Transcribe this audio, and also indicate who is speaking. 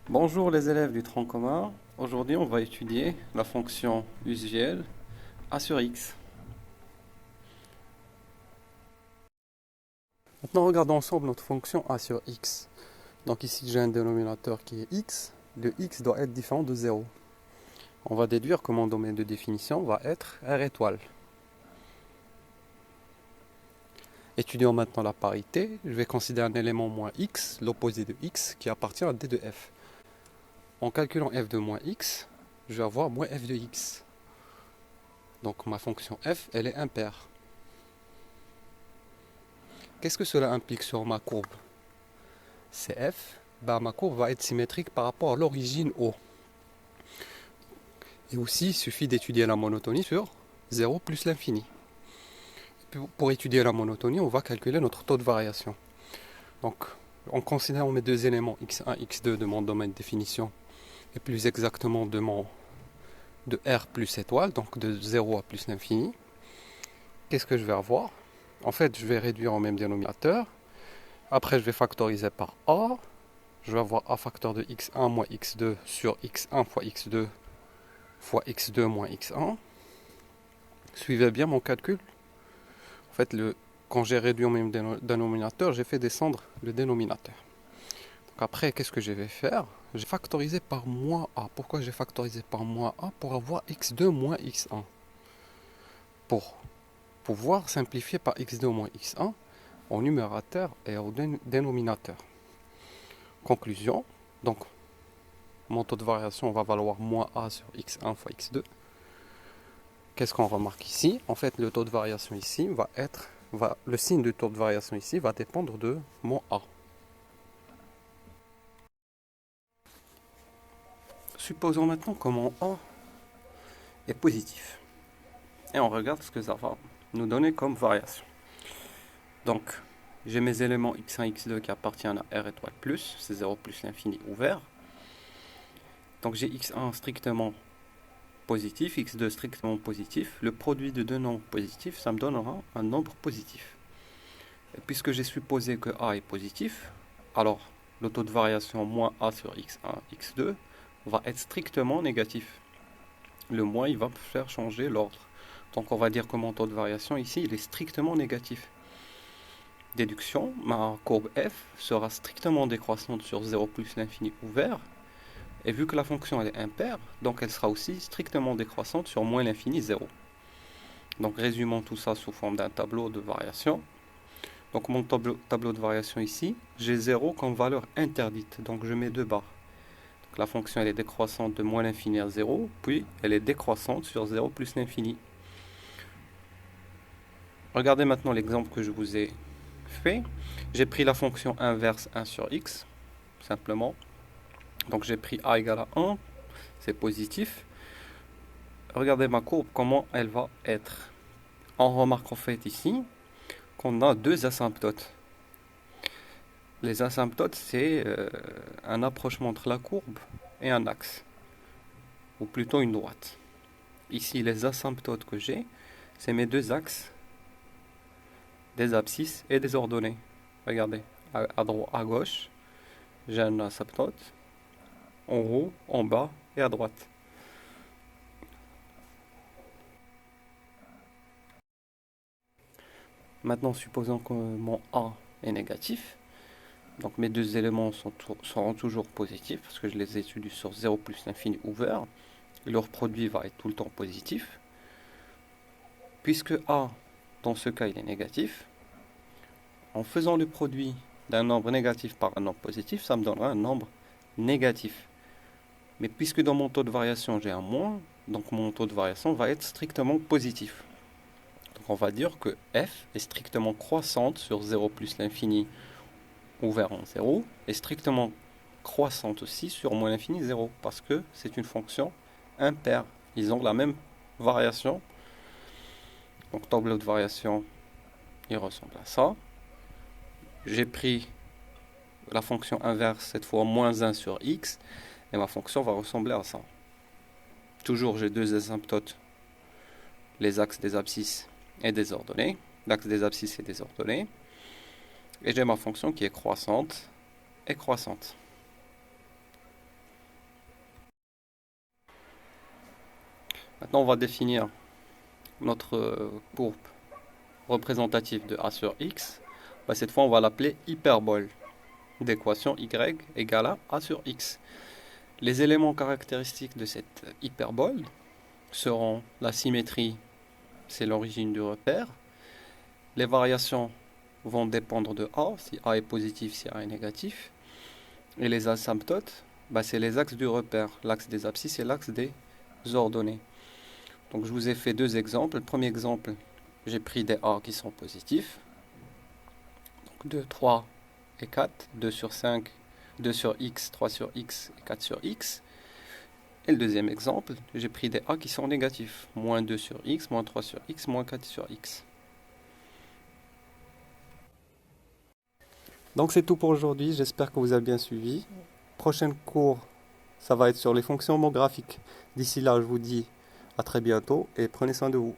Speaker 1: Bonjour les élèves du tronc commun. Aujourd'hui, on va étudier la fonction usuelle a sur x. Maintenant, regardons ensemble notre fonction a sur x. Donc ici, j'ai un dénominateur qui est x. Le x doit être différent de 0. On va déduire que mon domaine de définition va être R étoile. Étudions maintenant la parité. Je vais considérer un élément moins x, l'opposé de x, qui appartient à d de f. En calculant f de moins x, je vais avoir moins f de x. Donc ma fonction f, elle est impaire. Qu'est-ce que cela implique sur ma courbe? CF, ma courbe va être symétrique par rapport à l'origine O. Et aussi, il suffit d'étudier la monotonie sur 0 plus l'infini. Pour étudier la monotonie, on va calculer notre taux de variation. Donc, en considérant mes deux éléments x1, x2 de mon domaine de définition, et plus exactement de R plus étoile, donc de 0 à plus l'infini, qu'est-ce que je vais avoir? En fait, je vais réduire au même dénominateur. Après, je vais factoriser par A. Je vais avoir A facteur de x1 moins x2 sur x1 fois x2 fois x2 moins x1. Suivez bien mon calcul. En fait, quand j'ai réduit au même dénominateur, j'ai fait descendre le dénominateur. Donc après, qu'est-ce que je vais faire? J'ai factorisé par moins a. Pourquoi j'ai factorisé par moins a? Pour avoir x2 moins x1. Pour pouvoir simplifier par x2 moins x1 au numérateur et au dénominateur. Conclusion, donc mon taux de variation va valoir moins a sur x1 fois x2. Qu'est-ce qu'on remarque ici? En fait, le taux de variation ici le signe du taux de variation ici va dépendre de mon a. Supposons maintenant que mon a est positif. Et on regarde ce que ça va nous donner comme variation. Donc, j'ai mes éléments x1, x2 qui appartiennent à R étoile plus, c'est 0 plus l'infini ouvert. Donc j'ai x1 strictement positif, x2 strictement positif. Le produit de deux nombres positifs, ça me donnera un nombre positif. Et puisque j'ai supposé que a est positif, alors le taux de variation moins a sur x1, x2 va être strictement négatif. Le moins, il va faire changer l'ordre. Donc on va dire que mon taux de variation ici, il est strictement négatif. Déduction, ma courbe f sera strictement décroissante sur 0 plus l'infini ouvert. Et vu que la fonction elle est impaire, donc elle sera aussi strictement décroissante sur moins l'infini 0. Donc résumons tout ça sous forme d'un tableau de variation. Donc mon tableau de variation ici, j'ai 0 comme valeur interdite, donc je mets deux barres. Donc la fonction elle est décroissante de moins l'infini à 0, puis elle est décroissante sur 0 plus l'infini. Regardez maintenant l'exemple que je vous ai fait. J'ai pris la fonction inverse 1 sur x, simplement. Donc j'ai pris a égale à 1, c'est positif. Regardez ma courbe, comment elle va être. On remarque en fait ici qu'on a deux asymptotes. Les asymptotes, c'est un approchement entre la courbe et un axe, ou plutôt une droite. Ici, les asymptotes que j'ai, c'est mes deux axes, des abscisses et des ordonnées. Regardez, à gauche, j'ai un asymptote, en haut, en bas et à droite. Maintenant, supposons que mon A est négatif. Donc mes deux éléments seront toujours positifs parce que je les étudie sur 0 plus l'infini ouvert. Leur produit va être tout le temps positif. Puisque A, dans ce cas, il est négatif, en faisant le produit d'un nombre négatif par un nombre positif, ça me donnera un nombre négatif. Mais puisque dans mon taux de variation, j'ai un moins, donc mon taux de variation va être strictement positif. Donc on va dire que f est strictement croissante sur 0 plus l'infini ouvert en 0, est strictement croissante aussi sur moins l'infini 0, parce que c'est une fonction impaire. Ils ont la même variation. Donc tableau de variation, il ressemble à ça. J'ai pris la fonction inverse, cette fois moins 1 sur x, et ma fonction va ressembler à ça. Toujours, j'ai deux asymptotes, les axes des abscisses et des ordonnées. L'axe des abscisses et des ordonnées. Et j'ai ma fonction qui est croissante et croissante. Maintenant, on va définir notre courbe représentative de a sur x. Bah, cette fois, on va l'appeler hyperbole d'équation y égale à a sur x. Les éléments caractéristiques de cette hyperbole seront la symétrie, c'est l'origine du repère. Les variations vont dépendre de a, si a est positif, si a est négatif. Et les asymptotes, bah, c'est les axes du repère. L'axe des abscisses et l'axe des ordonnées. Donc je vous ai fait deux exemples. Le premier exemple, j'ai pris des a qui sont positifs. Donc 2, 3 et 4. 2 sur 5, 2 sur x, 3 sur x et 4 sur x. Et le deuxième exemple, j'ai pris des a qui sont négatifs. Moins 2 sur x, moins 3 sur x, moins 4 sur x. Donc c'est tout pour aujourd'hui, j'espère que vous avez bien suivi. Prochain cours, ça va être sur les fonctions homographiques. D'ici là, je vous dis à très bientôt et prenez soin de vous.